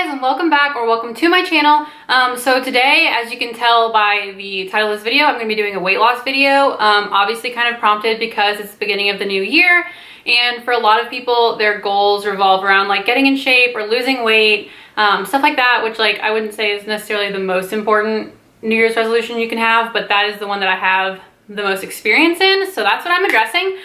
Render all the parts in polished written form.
guys, and welcome back or welcome to my channel. So today, as you can tell by the title of this video, I'm going to be doing a weight loss video. Obviously kind of prompted because it's the beginning of the new year, and for a lot of people their goals revolve around like getting in shape or losing weight, stuff like that, which like I wouldn't say is necessarily the most important New Year's resolution you can have, but that is the one that I have the most experience in, so that's what I'm addressing.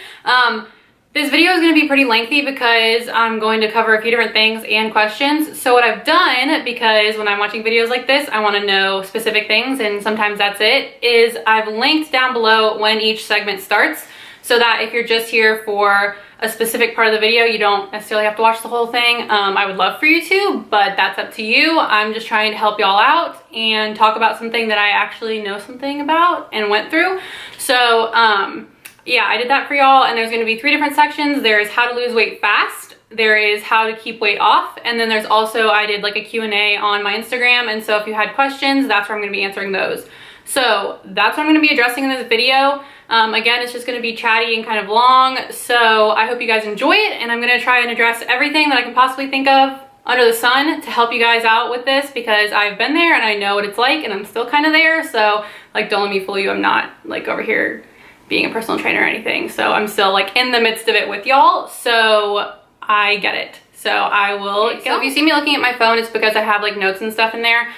This video is going to be pretty lengthy because I'm going to cover a few different things and questions. So what I've done, because when I'm watching videos like this, I want to know specific things, and sometimes that's it, is I've linked down below when each segment starts, so that if you're just here for a specific part of the video, you don't necessarily have to watch the whole thing. I would love for you to, but that's up to you. I'm just trying to help y'all out and talk about something that I actually know something about and went through. So, yeah, I did that for y'all, and there's going to be 3 different sections. There's how to lose weight fast, there is how to keep weight off, and then there's also, I did like a Q&A on my Instagram, and so if you had questions, that's where I'm going to be answering those. So that's what I'm going to be addressing in this video. Again, it's just going to be chatty and kind of long, so I hope you guys enjoy it, and I'm going to try and address everything that I can possibly think of under the sun to help you guys out with this, because I've been there and I know what it's like, and I'm still kind of there. So like, don't let me fool you, I'm not like over here being a personal trainer or anything. So I'm still like in the midst of it with y'all, so I get it. So I will go. So if you see me looking at my phone, it's because I have like notes and stuff in there.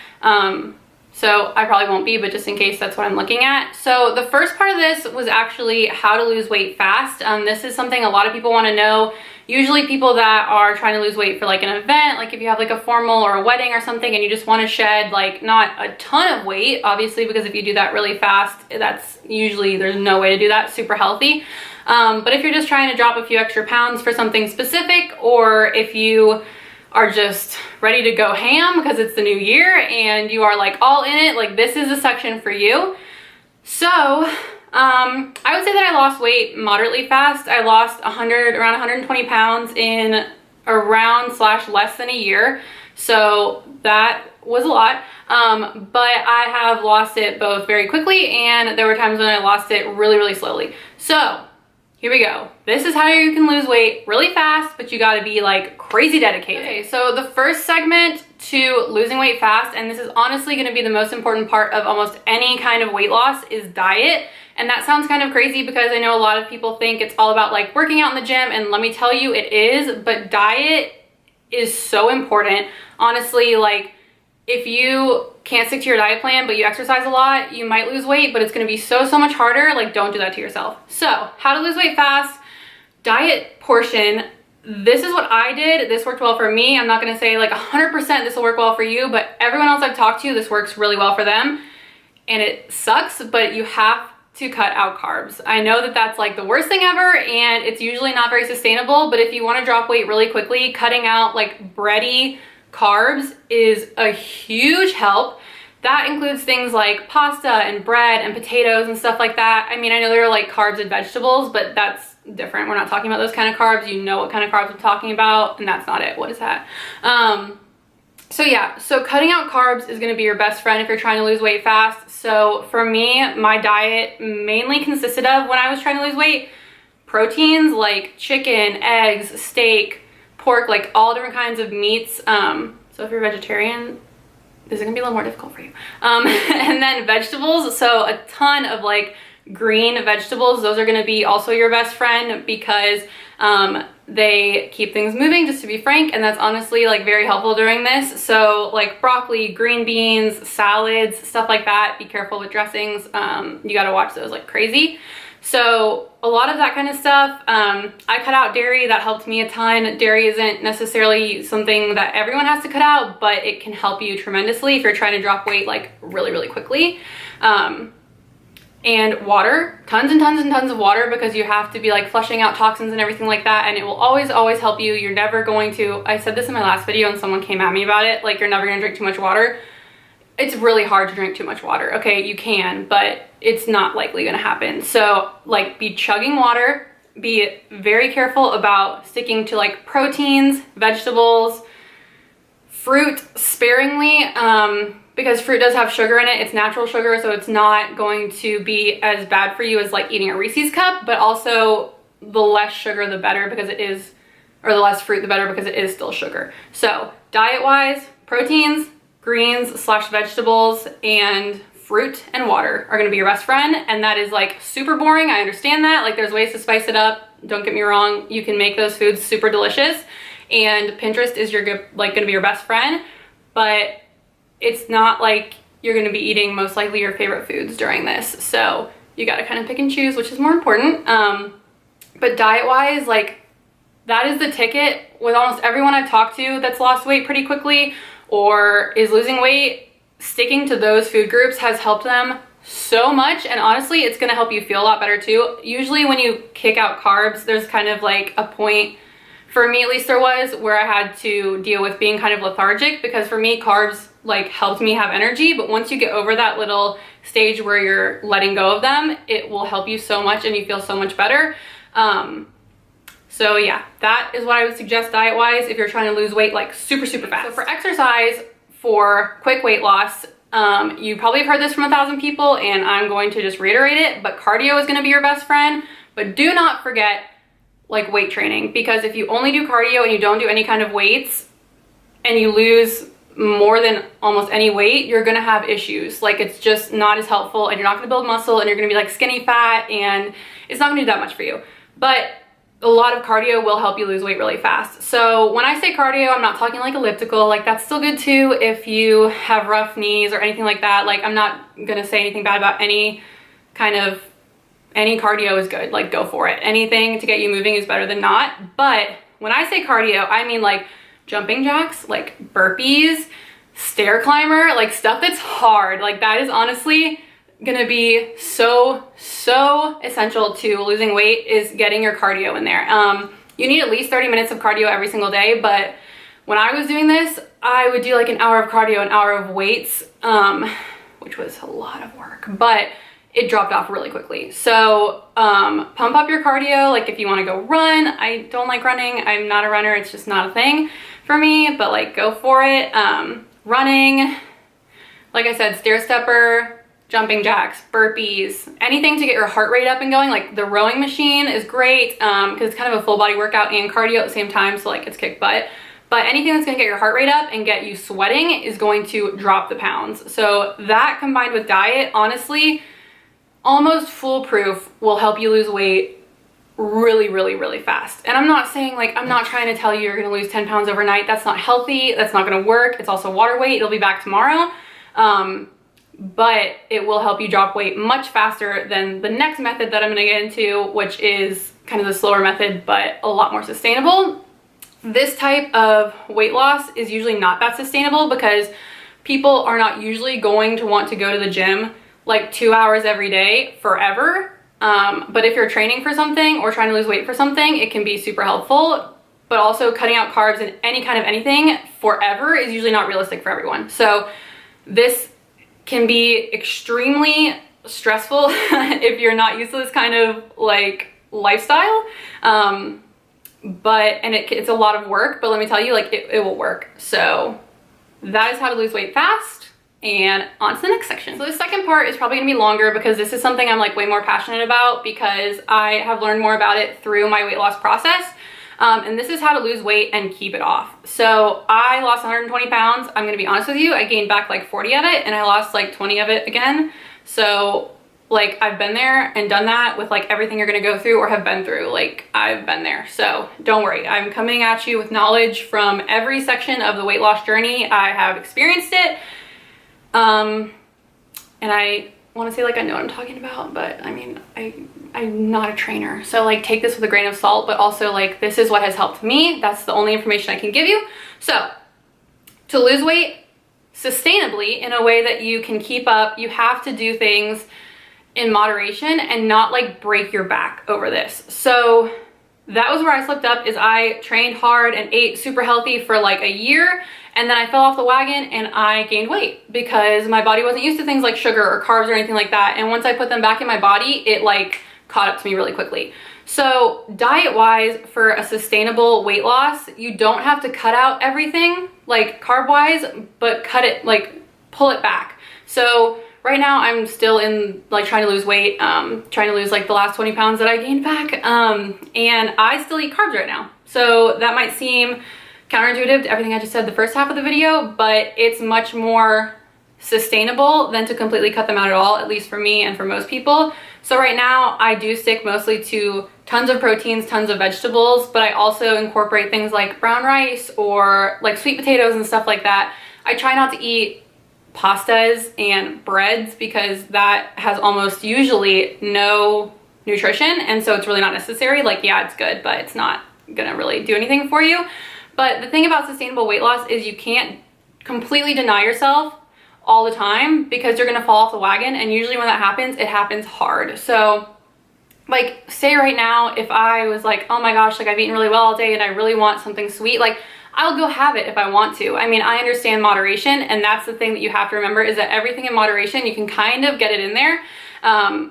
So I probably won't be, but just in case, that's what I'm looking at. So the first part of this was actually how to lose weight fast. This is something a lot of people want to know. Usually people that are trying to lose weight for like an event, like if you have like a formal or a wedding or something and you just want to shed like not a ton of weight, obviously, because if you do that really fast, that's usually, there's no way to do that super healthy. But if you're just trying to drop a few extra pounds for something specific, or if you are just ready to go ham because it's the new year and you are like all in it, like this is a section for you. So I would say that I lost weight moderately fast. I lost around 120 pounds in around / less than a year. So that was a lot. But I have lost it both very quickly, and there were times when I lost it really, really slowly. So here we go. This is how you can lose weight really fast, but you gotta be like crazy dedicated. Okay, so the first segment to losing weight fast, and this is honestly gonna be the most important part of almost any kind of weight loss, is diet. And that sounds kind of crazy because I know a lot of people think it's all about like working out in the gym, and let me tell you, it is, but diet is so important. Honestly, like if you can't stick to your diet plan, but you exercise a lot, you might lose weight, but it's gonna be so much harder. Like, don't do that to yourself. So how to lose weight fast, diet portion. This is what I did. This worked well for me. I'm not gonna say like 100% this will work well for you, but everyone else I've talked to, this works really well for them. And it sucks, but you have to cut out carbs. I know that that's like the worst thing ever, and it's usually not very sustainable, but if you wanna drop weight really quickly, cutting out like bready carbs is a huge help. That includes things like pasta and bread and potatoes and stuff like that. I mean, I know there are like carbs and vegetables, but that's different. We're not talking about those kind of carbs. You know what kind of carbs I'm talking about, and that's not it. What is that? So yeah, so cutting out carbs is going to be your best friend if you're trying to lose weight fast. So for me, my diet mainly consisted of, when I was trying to lose weight, proteins like chicken, eggs, steak, pork, like all different kinds of meats. So if you're vegetarian, this is gonna be a little more difficult for you. And then vegetables, so a ton of like green vegetables. Those are gonna be also your best friend because they keep things moving, just to be frank, and that's honestly like very helpful during this. So like broccoli, green beans, salads, stuff like that. Be careful with dressings. You gotta watch those like crazy. So a lot of that kind of stuff. I cut out dairy. That helped me a ton. Dairy isn't necessarily something that everyone has to cut out, but it can help you tremendously if you're trying to drop weight like really, really quickly. And water, tons and tons of water, because you have to be like flushing out toxins and everything like that, and it will always help you. You're never going to, I said this in my last video and someone came at me about it, like you're never gonna drink too much water. It's really hard to drink too much water. Okay, you can, but it's not likely gonna happen. So like, be chugging water, be very careful about sticking to like proteins, vegetables, fruit sparingly, because fruit does have sugar in it. It's natural sugar, so it's not going to be as bad for you as like eating a Reese's cup, but also the less sugar the better, because it is, or the less fruit the better, because it is still sugar. So diet wise, proteins, greens slash vegetables, and fruit and water are gonna be your best friend. And that is like super boring. I understand that. Like there's ways to spice it up. Don't get me wrong. You can make those foods super delicious, and Pinterest is gonna be your best friend, but it's not like you're gonna be eating most likely your favorite foods during this. So you gotta kind of pick and choose which is more important. But diet wise, like that is the ticket with almost everyone I've talked to that's lost weight pretty quickly or is losing weight. Sticking to those food groups has helped them so much, and honestly it's gonna help you feel a lot better too. Usually when you kick out carbs, there's kind of like a point, for me at least there was, where I had to deal with being kind of lethargic, because for me carbs like helped me have energy, but once you get over that little stage where you're letting go of them, it will help you so much and you feel so much better. So yeah, that is what I would suggest diet wise if you're trying to lose weight like super fast. So for exercise, for quick weight loss, you probably have heard this from 1,000 people, and I'm going to just reiterate it, but cardio is gonna be your best friend. But do not forget like weight training, because if you only do cardio and you don't do any kind of weights and you lose more than almost any weight, you're gonna have issues. Like it's just not as helpful, and you're not gonna build muscle, and you're gonna be like skinny fat, and it's not gonna do that much for you. But a lot of cardio will help you lose weight really fast. So when I say cardio, I'm not talking like elliptical. Like that's still good too if you have rough knees or anything like that. Like I'm not gonna say anything bad about any cardio is good. Like go for it. Anything to get you moving is better than not. But when I say cardio, I mean like jumping jacks, like burpees, stair climber, like stuff that's hard. Like that is honestly gonna be so essential to losing weight, is getting your cardio in there. You need at least 30 minutes of cardio every single day, but when I was doing this, I would do like an hour of cardio, an hour of weights, which was a lot of work, but it dropped off really quickly. So pump up your cardio. Like if you want to go run, I don't like running, I'm not a runner, it's just not a thing for me, but like go for it. Running, like I said, stair stepper, jumping jacks, burpees, anything to get your heart rate up and going. Like the rowing machine is great because it's kind of a full body workout and cardio at the same time, so like it's kick butt. But anything that's gonna get your heart rate up and get you sweating is going to drop the pounds. So that combined with diet, honestly, almost foolproof, will help you lose weight really fast. And I'm not saying, like, I'm not trying to tell you you're gonna lose 10 pounds overnight. That's not healthy, that's not gonna work. It's also water weight, it'll be back tomorrow. But it will help you drop weight much faster than the next method that I'm gonna get into, which is kind of the slower method, but a lot more sustainable. This type of weight loss is usually not that sustainable because people are not usually going to want to go to the gym like 2 hours every day forever. But if you're training for something or trying to lose weight for something, it can be super helpful. But also cutting out carbs and any kind of anything forever is usually not realistic for everyone. So this can be extremely stressful if you're not used to this kind of like lifestyle. It's a lot of work, but let me tell you, like it will work. So that is how to lose weight fast. And on to the next section. So the second part is probably gonna be longer because this is something I'm like way more passionate about because I have learned more about it through my weight loss process. And this is how to lose weight and keep it off. So I lost 120 pounds. I'm gonna be honest with you, I gained back like 40 of it and I lost like 20 of it again. So like I've been there and done that with like everything you're gonna go through or have been through. Like I've been there, so don't worry. I'm coming at you with knowledge from every section of the weight loss journey. I have experienced it. And I want to say like I know what I'm talking about, but I mean, I'm not a trainer. So like take this with a grain of salt, but also like this is what has helped me. That's the only information I can give you. So to lose weight sustainably in a way that you can keep up, you have to do things in moderation and not like break your back over this. So that was where I slipped up, is I trained hard and ate super healthy for like a year, and then I fell off the wagon and I gained weight because my body wasn't used to things like sugar or carbs or anything like that. And once I put them back in my body, it like caught up to me really quickly. So diet wise, for a sustainable weight loss, you don't have to cut out everything like carb wise, but cut it, like pull it back. So right now I'm still in like trying to lose weight, trying to lose like the last 20 pounds that I gained back. And I still eat carbs right now. So that might seem counterintuitive to everything I just said the first half of the video, but it's much more sustainable than to completely cut them out at all, at least for me and for most people. So right now I do stick mostly to tons of proteins, tons of vegetables, but I also incorporate things like brown rice or like sweet potatoes and stuff like that. I try not to eat pastas and breads because that has almost usually no nutrition, and so it's really not necessary. Like, yeah, it's good, but it's not gonna really do anything for you. But the thing about sustainable weight loss is you can't completely deny yourself all the time because you're gonna fall off the wagon, and usually when that happens, it happens hard. So like, say right now, if I was like, oh my gosh, like I've eaten really well all day and I really want something sweet, like I'll go have it if I want to. I mean, I understand moderation, and that's the thing that you have to remember, is that everything in moderation, you can kind of get it in there.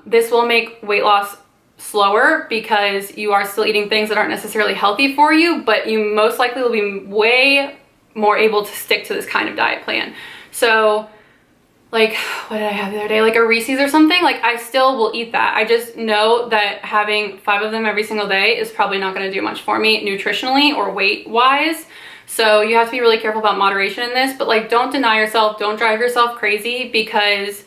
This will make weight loss slower because you are still eating things that aren't necessarily healthy for you, but you most likely will be way more able to stick to this kind of diet plan. So like, what did I have the other day? Like a Reese's or something, like I still will eat that. I just know that having 5 of them every single day is probably not gonna do much for me nutritionally or weight wise. So you have to be really careful about moderation in this, but like, don't deny yourself, don't drive yourself crazy, because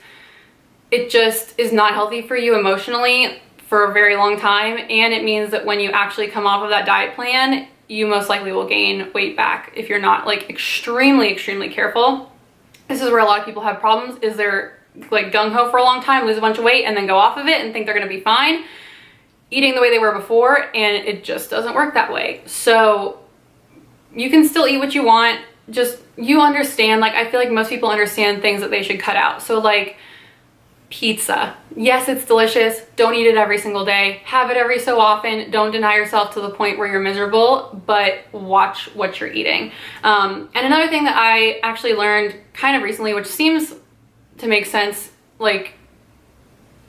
it just is not healthy for you emotionally for a very long time. And it means that when you actually come off of that diet plan, you most likely will gain weight back if you're not like extremely careful. This is where a lot of people have problems, is they're like gung-ho for a long time, lose a bunch of weight, and then go off of it and think they're gonna be fine eating the way they were before, and it just doesn't work that way. So you can still eat what you want, just you understand, like I feel like most people understand things that they should cut out. So like pizza, yes, it's delicious, don't eat it every single day, have it every so often, don't deny yourself to the point where you're miserable, but watch what you're eating. And another thing that I actually learned kind of recently, which seems to make sense like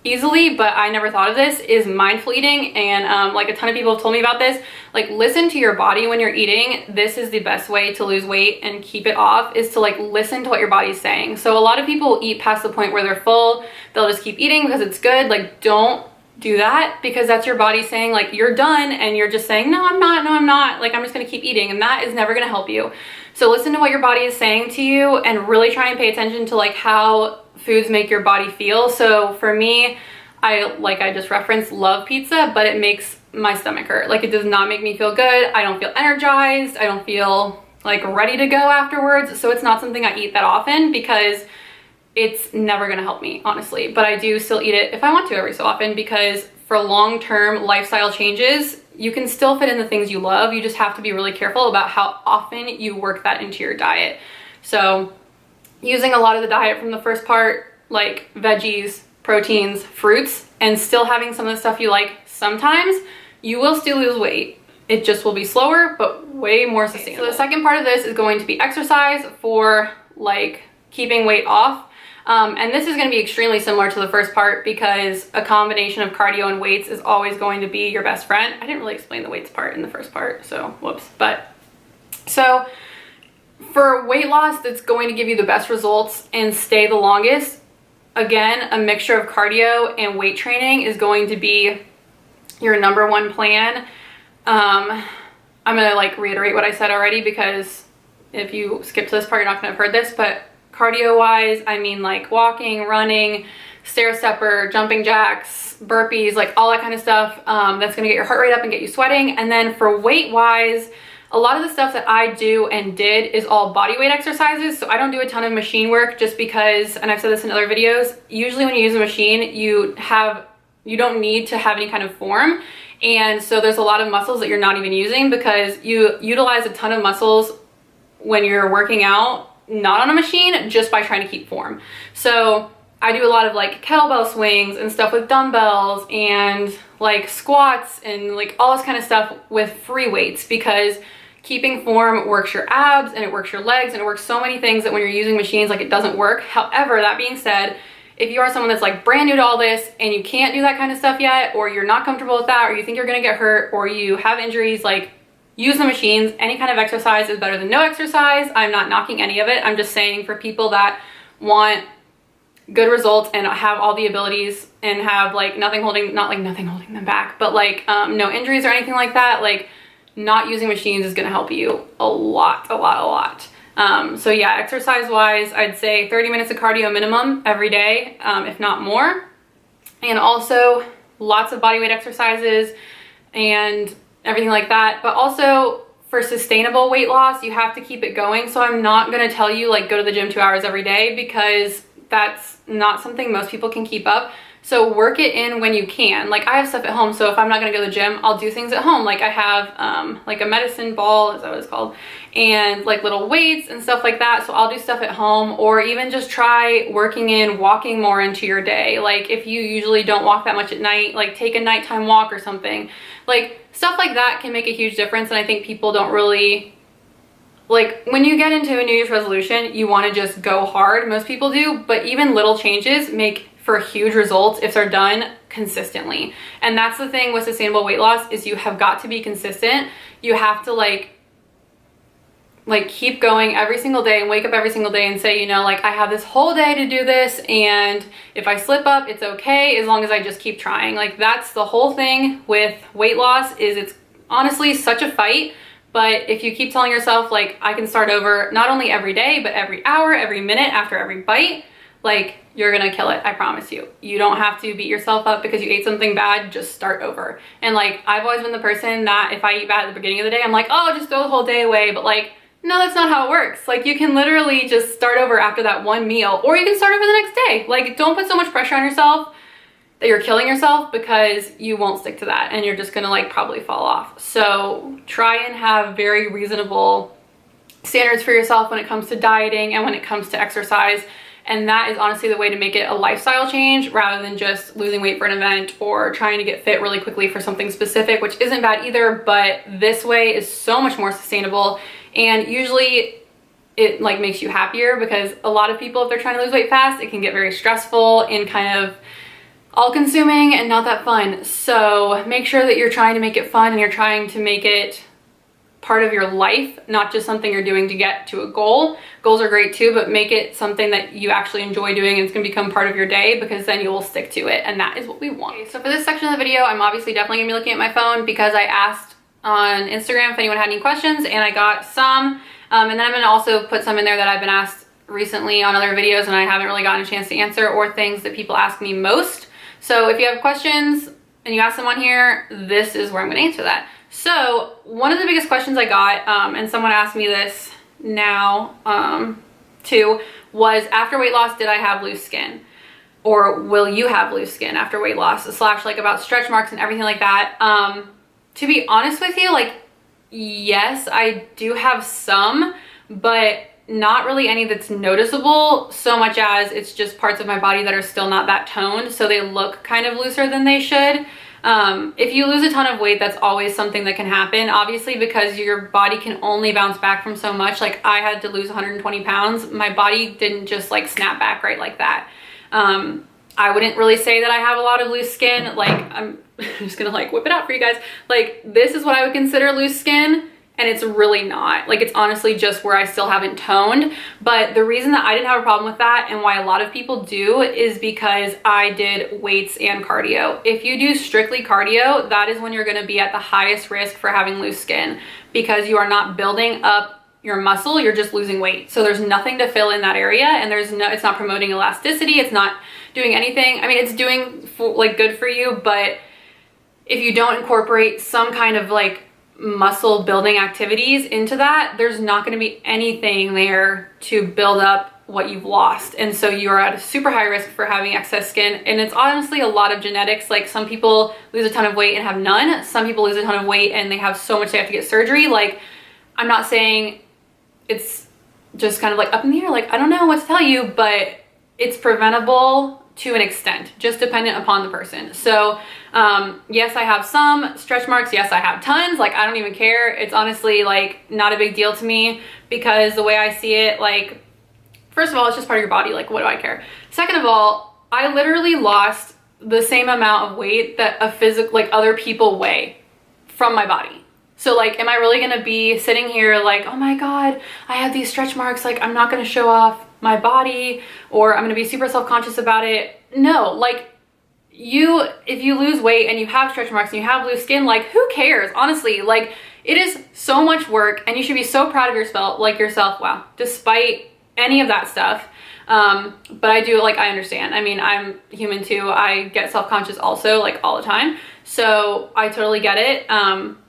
easily, but I never thought of this, is mindful eating. And like a ton of people have told me about this. Like, listen to your body when you're eating. This is the best way to lose weight and keep it off, is to like listen to what your body's saying. So a lot of people will eat past the point where they're full, they'll just keep eating because it's good. Like, don't do that, because that's your body saying like you're done, and you're just saying no, I'm not, like I'm just gonna keep eating, and that is never gonna help you. So listen to what your body is saying to you, and really try and pay attention to like how foods make your body feel. So for me, like I just referenced, love pizza, but it makes my stomach hurt. Like, it does not make me feel good. I don't feel energized. I don't feel like ready to go afterwards. So it's not something I eat that often, because it's never gonna help me, honestly. But I do still eat it if I want to every so often, because for long-term lifestyle changes, you can still fit in the things you love. You just have to be really careful about how often you work that into your diet. So using a lot of the diet from the first part, like veggies, proteins, fruits, and still having some of the stuff you like sometimes, you will still lose weight. It just will be slower, but way more sustainable. So the second part of this is going to be exercise for like keeping weight off. And this is going to be extremely similar to the first part, because a combination of cardio and weights is always going to be your best friend. I didn't really explain the weights part in the first part, so whoops. But so for weight loss that's going to give you the best results and stay the longest, again, a mixture of cardio and weight training is going to be your number one plan. I'm gonna like reiterate what I said already, because if you skip to this part, you're not gonna have heard this, but cardio wise, I mean like walking, running, stair stepper, jumping jacks, burpees, like all that kind of stuff. That's gonna get your heart rate up and get you sweating. And then for weight wise, a lot of the stuff that I do and did is all body weight exercises. So I don't do a ton of machine work, just because, and I've said this in other videos, usually when you use a machine, you don't need to have any kind of form. And so there's a lot of muscles that you're not even using, because you utilize a ton of muscles when you're working out, not on a machine, just by trying to keep form. So I do a lot of like kettlebell swings and stuff with dumbbells, and like squats and like all this kind of stuff with free weights, because keeping form works your abs and it works your legs and it works so many things that when you're using machines, like it doesn't work. However, that being said, if you are someone that's like brand new to all this and you can't do that kind of stuff yet, or you're not comfortable with that, or you think you're gonna get hurt, or you have injuries, like use the machines. Any kind of exercise is better than no exercise. I'm not knocking any of it. I'm just saying, for people that want good results and have all the abilities and have like nothing holding them back, but like no injuries or anything like that, like not using machines is going to help you a lot. So yeah, exercise wise, I'd say 30 minutes of cardio minimum every day, if not more. And also lots of bodyweight exercises and everything like that. But also for sustainable weight loss, you have to keep it going. So I'm not going to tell you like go to the gym 2 hours every day, because that's not something most people can keep up. So work it in when you can. Like I have stuff at home, so if I'm not gonna go to the gym, I'll do things at home. Like I have like a medicine ball, is that what it's called? And like little weights and stuff like that. So I'll do stuff at home, or even just try working in walking more into your day. Like if you usually don't walk that much at night, like take a nighttime walk or something. Like stuff like that can make a huge difference. And I think people don't really, like when you get into a New Year's resolution, you wanna just go hard. Most people do, but even little changes make for huge results if they're done consistently. And that's the thing with sustainable weight loss, is you have got to be consistent. You have to like keep going every single day and wake up every single day and say, you know, like I have this whole day to do this, and if I slip up, it's okay as long as I just keep trying. Like that's the whole thing with weight loss, is it's honestly such a fight. But if you keep telling yourself like I can start over, not only every day, but every hour, every minute, after every bite, like you're gonna kill it, I promise you. You don't have to beat yourself up because you ate something bad, just start over. And like, I've always been the person that if I eat bad at the beginning of the day, I'm like, oh, just throw the whole day away. But like, no, that's not how it works. Like you can literally just start over after that one meal, or you can start over the next day. Like don't put so much pressure on yourself that you're killing yourself, because you won't stick to that and you're just gonna like probably fall off. So try and have very reasonable standards for yourself when it comes to dieting and when it comes to exercise. And that is honestly the way to make it a lifestyle change, rather than just losing weight for an event or trying to get fit really quickly for something specific, which isn't bad either, but this way is so much more sustainable. And usually it like makes you happier, because a lot of people, if they're trying to lose weight fast, it can get very stressful and kind of all consuming and not that fun. So make sure that you're trying to make it fun and you're trying to make it part of your life, not just something you're doing to get to a goal. Goals are great too, but make it something that you actually enjoy doing, and it's gonna become part of your day, because then you will stick to it, and that is what we want. Okay, so for this section of the video, I'm obviously definitely gonna be looking at my phone, because I asked on Instagram if anyone had any questions, and I got some. And then I'm gonna also put some in there that I've been asked recently on other videos and I haven't really gotten a chance to answer, or things that people ask me most. So if you have questions and you ask them on here, this is where I'm gonna answer that. So one of the biggest questions I got, and someone asked me this now too, was after weight loss, did I have loose skin? Or will you have loose skin after weight loss? Slash like about stretch marks and everything like that. To be honest with you, like, yes, I do have some, but not really any that's noticeable, so much as it's just parts of my body that are still not that toned, so they look kind of looser than they should. If you lose a ton of weight, that's always something that can happen, obviously, because your body can only bounce back from so much. Like I had to lose 120 pounds. My body didn't just like snap back right like that. I wouldn't really say that I have a lot of loose skin. Like I'm just gonna like whip it out for you guys. Like this is what I would consider loose skin, and it's really not. Like it's honestly just where I still haven't toned. But the reason that I didn't have a problem with that, and why a lot of people do, is because I did weights and cardio. If you do strictly cardio, that is when you're gonna be at the highest risk for having loose skin, because you are not building up your muscle, you're just losing weight. So there's nothing to fill in that area, and it's not promoting elasticity, it's not doing anything. I mean, it's doing like good for you, but if you don't incorporate some kind of like muscle building activities into that, there's not going to be anything there to build up what you've lost. And so you are at a super high risk for having excess skin. And it's honestly a lot of genetics. Like some people lose a ton of weight and have none. Some people lose a ton of weight and they have so much they have to get surgery. Like I'm not saying it's just kind of like up in the air. Like I don't know what to tell you, but it's preventable to an extent, just dependent upon the person. So yes, I have some stretch marks. Yes, I have tons. Like I don't even care. It's honestly like not a big deal to me, because the way I see it, like, first of all, it's just part of your body. Like what do I care? Second of all, I literally lost the same amount of weight that other people weigh from my body. So like, am I really gonna be sitting here like, oh my God, I have these stretch marks, like I'm not gonna show off my body, or I'm gonna be super self-conscious about it? No, like if you lose weight and you have stretch marks and you have loose skin, like who cares? Honestly, like It is so much work, and you should be so proud of yourself, wow, despite any of that stuff. But I understand. I mean, I'm human too. I get self-conscious also, like, all the time. So I totally get it.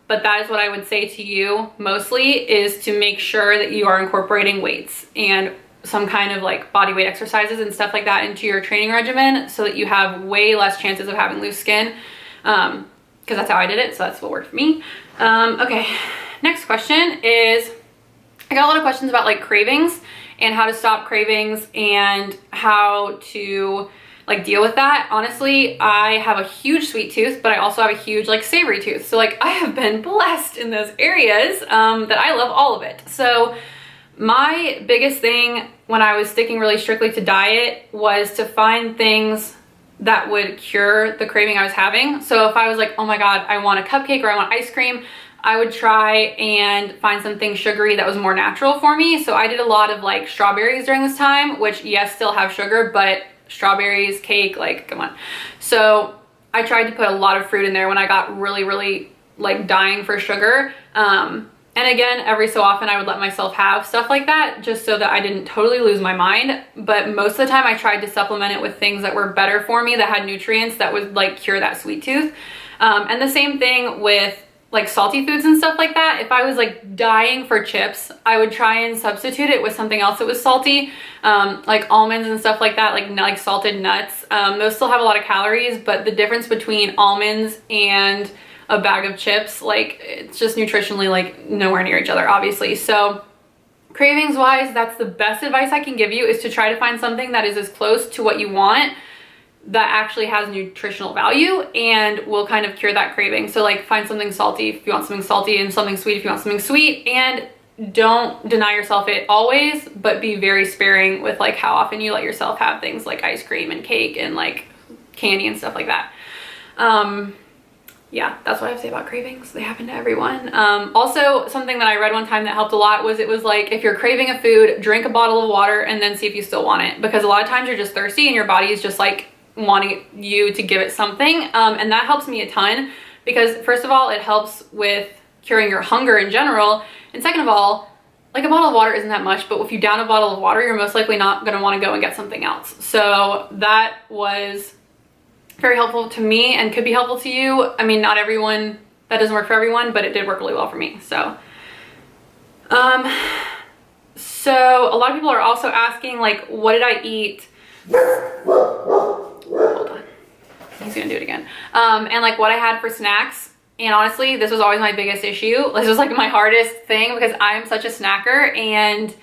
But that is what I would say to you mostly, is to make sure that you are incorporating weights and some kind of like body weight exercises and stuff like that into your training regimen, so that you have way less chances of having loose skin. Because that's how I did it. So that's what worked for me. Okay. Next question is, I got a lot of questions about like cravings and how to stop cravings and how to like deal with that. Honestly, I have a huge sweet tooth, but I also have a huge like savory tooth. So like I have been blessed in those areas that I love all of it. So my biggest thing when I was sticking really strictly to diet was to find things that would cure the craving I was having. So if I was like, oh my God, I want a cupcake or I want ice cream, I would try and find something sugary that was more natural for me. So I did a lot of like strawberries during this time, which yes, still have sugar, but strawberries, cake, like, come on. So I tried to put a lot of fruit in there when I got really, really like dying for sugar. And again, every so often I would let myself have stuff like that just so that I didn't totally lose my mind. But most of the time I tried to supplement it with things that were better for me, that had nutrients that would like cure that sweet tooth. And the same thing with like salty foods and stuff like that. If I was like dying for chips, I would try and substitute it with something else that was salty, like almonds and stuff like that, like salted nuts. Those still have a lot of calories, but the difference between almonds and a bag of chips, like, it's just nutritionally like nowhere near each other, obviously. So cravings wise, that's the best advice I can give you, is to try to find something that is as close to what you want that actually has nutritional value and will kind of cure that craving. So like find something salty if you want something salty, and something sweet if you want something sweet, and don't deny yourself it always, but be very sparing with like how often you let yourself have things like ice cream and cake and like candy and stuff like that. Yeah, that's what I have to say about cravings. They happen to everyone. Also, something that I read one time that helped a lot was, it was like, if you're craving a food, drink a bottle of water and then see if you still want it. Because a lot of times you're just thirsty and your body is just like wanting you to give it something. And that helps me a ton, because first of all, it helps with curing your hunger in general. And second of all, like a bottle of water isn't that much, but if you down a bottle of water, you're most likely not gonna wanna go and get something else. So that was very helpful to me and could be helpful to you. I mean, not everyone, that doesn't work for everyone, but it did work really well for me. So, so a lot of people are also asking like, what did I eat? Hold on, he's gonna do it again. And like what I had for snacks. And honestly, this was always my biggest issue. This was like my hardest thing, because I'm such a snacker and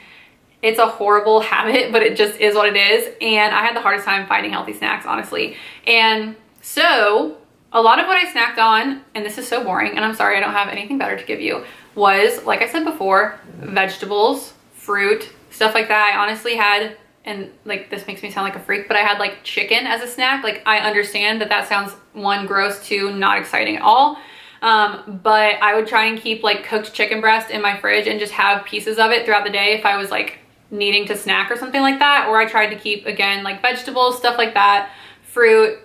it's a horrible habit, but it just is what it is. And I had the hardest time finding healthy snacks, honestly. And so a lot of what I snacked on, and this is so boring, and I'm sorry I don't have anything better to give you, was, like I said before, vegetables, fruit, stuff like that. I honestly had, and like this makes me sound like a freak, but I had like chicken as a snack. Like, I understand that that sounds, one, gross, two, not exciting at all. But I would try and keep like cooked chicken breast in my fridge and just have pieces of it throughout the day if I was like needing to snack or something like that. Or I tried to keep, again, like vegetables, stuff like that, fruit,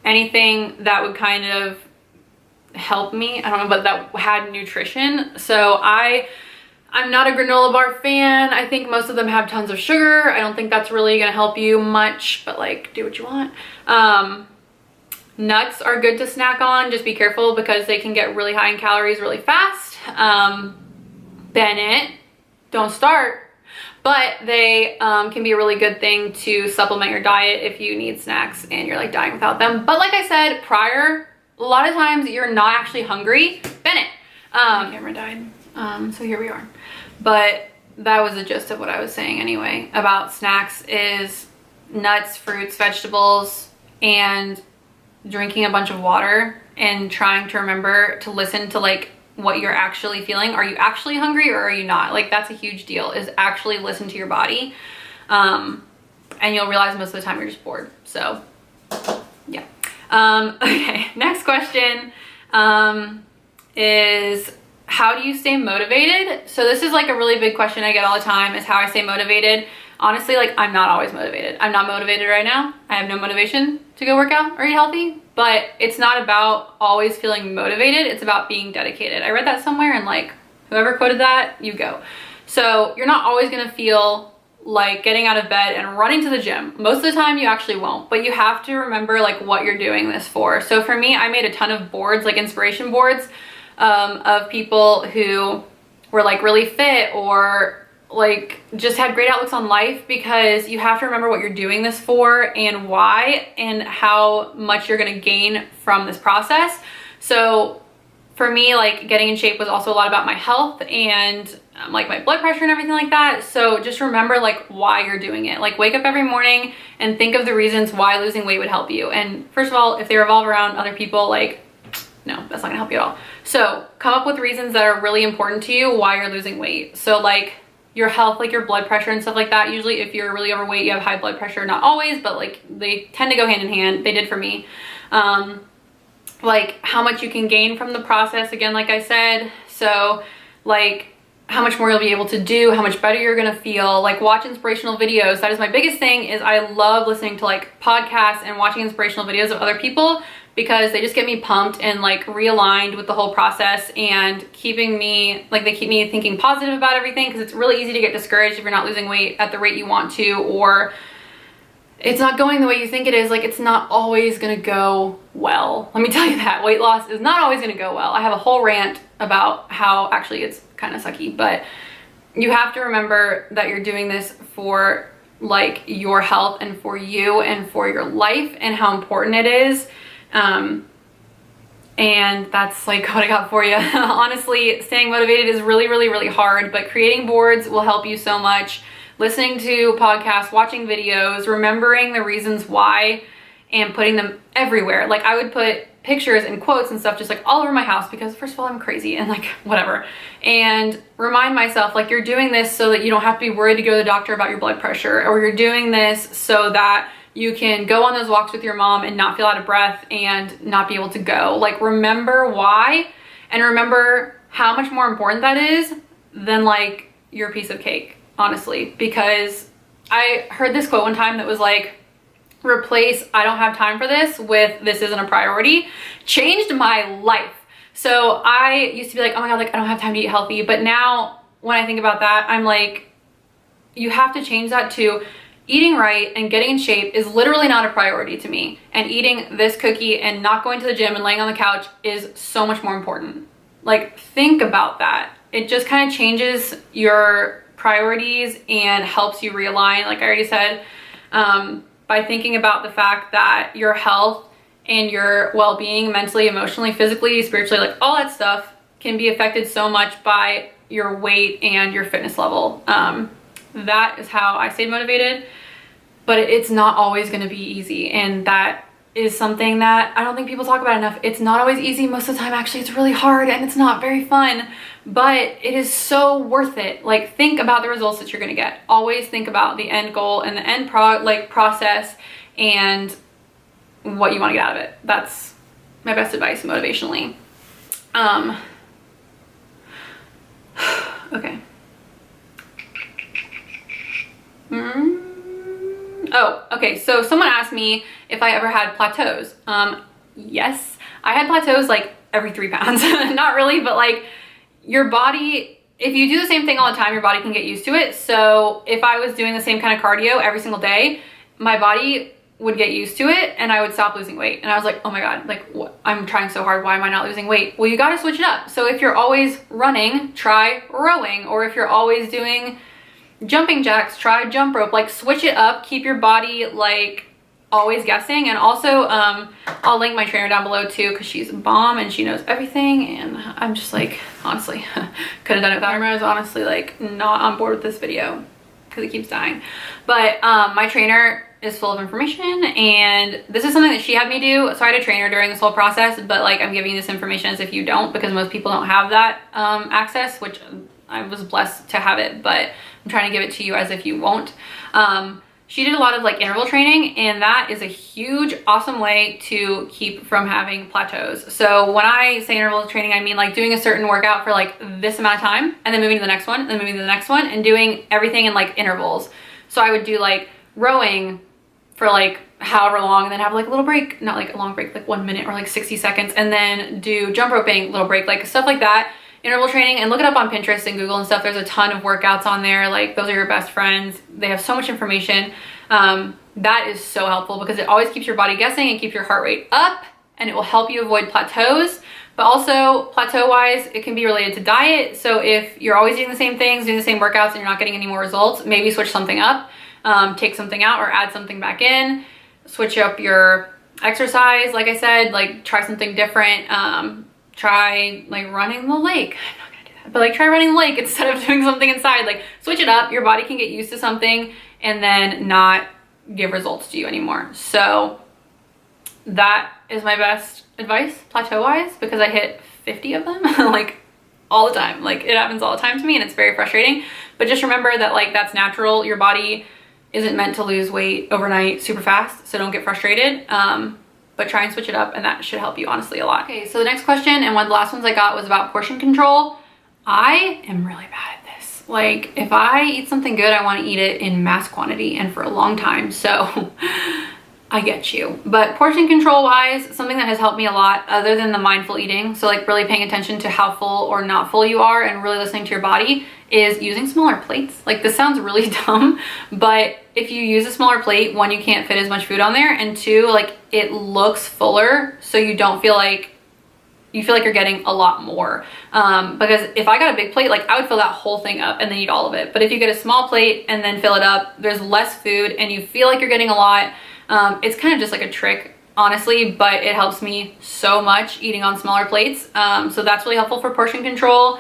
anything that would kind of help me, I don't know, but that had nutrition. So I'm not a granola bar fan. I think most of them have tons of sugar. I don't think that's really gonna help you much, but like, do what you want. Nuts are good to snack on. Just be careful, because they can get really high in calories really fast. Bennett, don't start, but they can be a really good thing to supplement your diet if you need snacks and you're like dying without them. But like I said prior, a lot of times you're not actually hungry. Bennett, my camera died, so here we are. But that was the gist of what I was saying anyway about snacks, is nuts, fruits, vegetables, and drinking a bunch of water, and trying to remember to listen to like what you're actually feeling. Are you actually hungry or are you not? Like, that's a huge deal, is actually listen to your body. And you'll realize most of the time you're just bored. So yeah. Okay, next question is, how do you stay motivated? So this is like a really big question I get all the time, is how I stay motivated. honestly, like, I'm not always motivated. I'm not motivated right now. I have no motivation to go work out or eat healthy, but it's not about always feeling motivated. It's about being dedicated. I read that somewhere, and like, whoever quoted that, you go. So you're not always gonna feel like getting out of bed and running to the gym. Most of the time you actually won't, but you have to remember like what you're doing this for. So for me, I made a ton of boards, like inspiration boards, of people who were like really fit or like just had great outlooks on life, because you have to remember what you're doing this for and why and how much you're going to gain from this process. So for me, like, getting in shape was also a lot about my health and like my blood pressure and everything like that. So just remember like why you're doing it. Like, wake up every morning and think of the reasons why losing weight would help you. And first of all, if they revolve around other people, like, no, that's not gonna help you at all. So come up with reasons that are really important to you why you're losing weight. So like your health, like your blood pressure and stuff like that. Usually if you're really overweight, you have high blood pressure. Not always, but like they tend to go hand in hand. They did for me. Like how much you can gain from the process, again, like I said. So like how much more you'll be able to do, how much better you're gonna feel. Like, watch inspirational videos. That is my biggest thing, is I love listening to like podcasts and watching inspirational videos of other people, because they just get me pumped and like realigned with the whole process, and keeping me, like, they keep me thinking positive about everything, because it's really easy to get discouraged if you're not losing weight at the rate you want to, or it's not going the way you think it is. Like, it's not always gonna go well. Let me tell you that. Weight loss is not always gonna go well. I have a whole rant about how actually it's kind of sucky, but you have to remember that you're doing this for like your health and for you and for your life and how important it is. And that's like what I got for you. Honestly, staying motivated is really, really, really hard, but creating boards will help you so much. Listening to podcasts, watching videos, remembering the reasons why, and putting them everywhere. Like, I would put pictures and quotes and stuff just like all over my house, because first of all, I'm crazy and like whatever. And remind myself, like, you're doing this so that you don't have to be worried to go to the doctor about your blood pressure, or you're doing this so that you can go on those walks with your mom and not feel out of breath and not be able to go. Like, remember why, and remember how much more important that is than like your piece of cake, honestly. Because I heard this quote one time that was like, replace "I don't have time for this" with "this isn't a priority." Changed my life. So I used to be like, oh my god, like, I don't have time to eat healthy. But now when I think about that, I'm like, you have to change that to eating right and getting in shape is literally not a priority to me. And eating this cookie and not going to the gym and laying on the couch is so much more important. Like, think about that. It just kind of changes your priorities and helps you realign, like I already said, by thinking about the fact that your health and your well-being, mentally, emotionally, physically, spiritually, like all that stuff, can be affected so much by your weight and your fitness level. That is how I stayed motivated, but it's not always going to be easy, and that is something that I don't think people talk about enough. It's not always easy. Most of the time, actually, it's really hard and it's not very fun, but it is so worth it. Like, think about the results that you're going to get. Always think about the end goal and the end process and what you want to get out of it. That's my best advice motivationally. Okay. Oh, okay. So someone asked me if I ever had plateaus. Yes, I had plateaus like every 3 pounds. Not really, but like, your body, if you do the same thing all the time, your body can get used to it. So if I was doing the same kind of cardio every single day, my body would get used to it and I would stop losing weight. And I was like, oh my god, like, what? I'm trying so hard, why am I not losing weight? Well, you got to switch it up. So if you're always running, try rowing. Or if you're always doing jumping jacks, try jump rope. Like, switch it up, keep your body like always guessing. And also I'll link my trainer down below too, because she's a bomb and she knows everything. And I'm just like, honestly, could have done it without her. I was honestly like not on board with this video because it keeps dying. But my trainer is full of information, and this is something that she had me do. So I had a trainer during this whole process, but like, I'm giving you this information as if you don't, because most people don't have that access, which I was blessed to have it, but I'm trying to give it to you as if you won't. She did a lot of like interval training, and that is a huge, awesome way to keep from having plateaus. So when I say interval training, I mean like doing a certain workout for like this amount of time, and then moving to the next one, and then moving to the next one, and doing everything in like intervals. So I would do like rowing for like however long, and then have like a little break, not like a long break, like 1 minute or like 60 seconds, and then do jump roping, little break, like stuff like that. Interval training, and look it up on Pinterest and Google and stuff. There's a ton of workouts on there. Like, those are your best friends. They have so much information. That is so helpful because it always keeps your body guessing and keeps your heart rate up, and it will help you avoid plateaus. But also, plateau wise, it can be related to diet. So if you're always doing the same things, doing the same workouts, and you're not getting any more results, maybe switch something up, take something out or add something back in, switch up your exercise. Like I said, like try something different. Try like running the lake. I'm not gonna do that, but like try running the lake instead of doing something inside. Like, switch it up. Your body can get used to something and then not give results to you anymore. So that is my best advice plateau wise, because I hit 50 of them like all the time. Like, it happens all the time to me, and it's very frustrating. But just remember that like that's natural. Your body isn't meant to lose weight overnight super fast, so don't get frustrated. But try and switch it up, and that should help you honestly a lot. Okay, so the next question, and one of the last ones I got, was about portion control. I am really bad at this. Like, if I eat something good, I want to eat it in mass quantity and for a long time. So I get you. But portion control wise, something that has helped me a lot, other than the mindful eating, so like really paying attention to how full or not full you are and really listening to your body, is using smaller plates. Like, this sounds really dumb, but if you use a smaller plate, one, you can't fit as much food on there, and two, like, it looks fuller, so you don't feel like, you feel like you're getting a lot more. Because if I got a big plate, like, I would fill that whole thing up and then eat all of it. But if you get a small plate and then fill it up, there's less food and you feel like you're getting a lot. It's kind of just like a trick, honestly, but it helps me so much eating on smaller plates. So that's really helpful for portion control.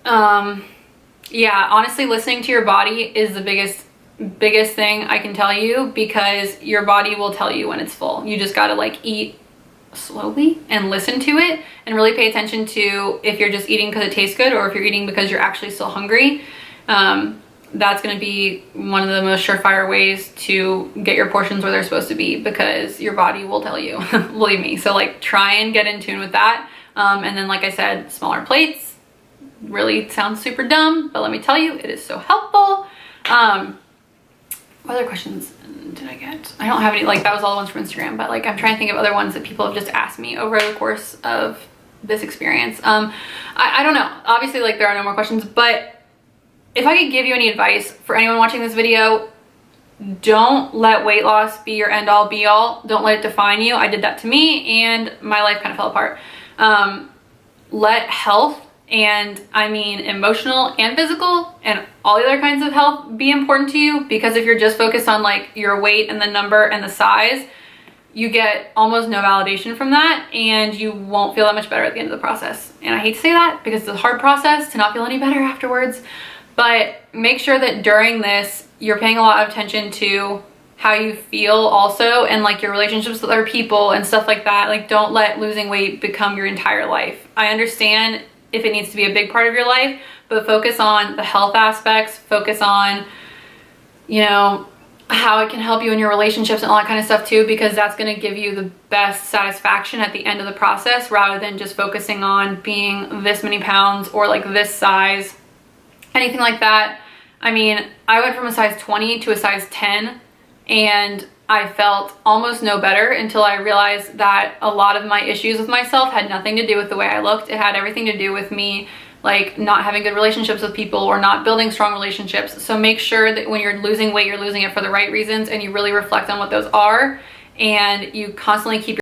Yeah, honestly, listening to your body is the biggest thing I can tell you, because your body will tell you when it's full. You just gotta like eat slowly and listen to it, and really pay attention to if you're just eating because it tastes good, or if you're eating because you're actually still hungry. That's going to be one of the most surefire ways to get your portions where they're supposed to be, because your body will tell you. Believe me. So like, try and get in tune with that. And then, like I said, smaller plates. Really sounds super dumb, but let me tell you, it is so helpful. What other questions did I get? I don't have any, like, that was all the ones from Instagram, but like, I'm trying to think of other ones that people have just asked me over the course of this experience. I don't know. Obviously, like, there are no more questions, but if I could give you any advice for anyone watching this video, don't let weight loss be your end all be all. Don't let it define you. I did that to me, and my life kind of fell apart. Let health, and I mean emotional and physical and all the other kinds of health, be important to you, because if you're just focused on like your weight and the number and the size, you get almost no validation from that, and you won't feel that much better at the end of the process. And I hate to say that, because it's a hard process to not feel any better afterwards, but make sure that during this, you're paying a lot of attention to how you feel also, and like your relationships with other people and stuff like that. Like, don't let losing weight become your entire life. I understand if it needs to be a big part of your life, but focus on the health aspects, focus on, you know, how it can help you in your relationships and all that kind of stuff too, because that's going to give you the best satisfaction at the end of the process, rather than just focusing on being this many pounds or like this size, anything like that. I mean, I went from a size 20 to a size 10, and I felt almost no better until I realized that a lot of my issues with myself had nothing to do with the way I looked. It had everything to do with me like not having good relationships with people or not building strong relationships. So make sure that when you're losing weight, you're losing it for the right reasons, and you really reflect on what those are, and you constantly keep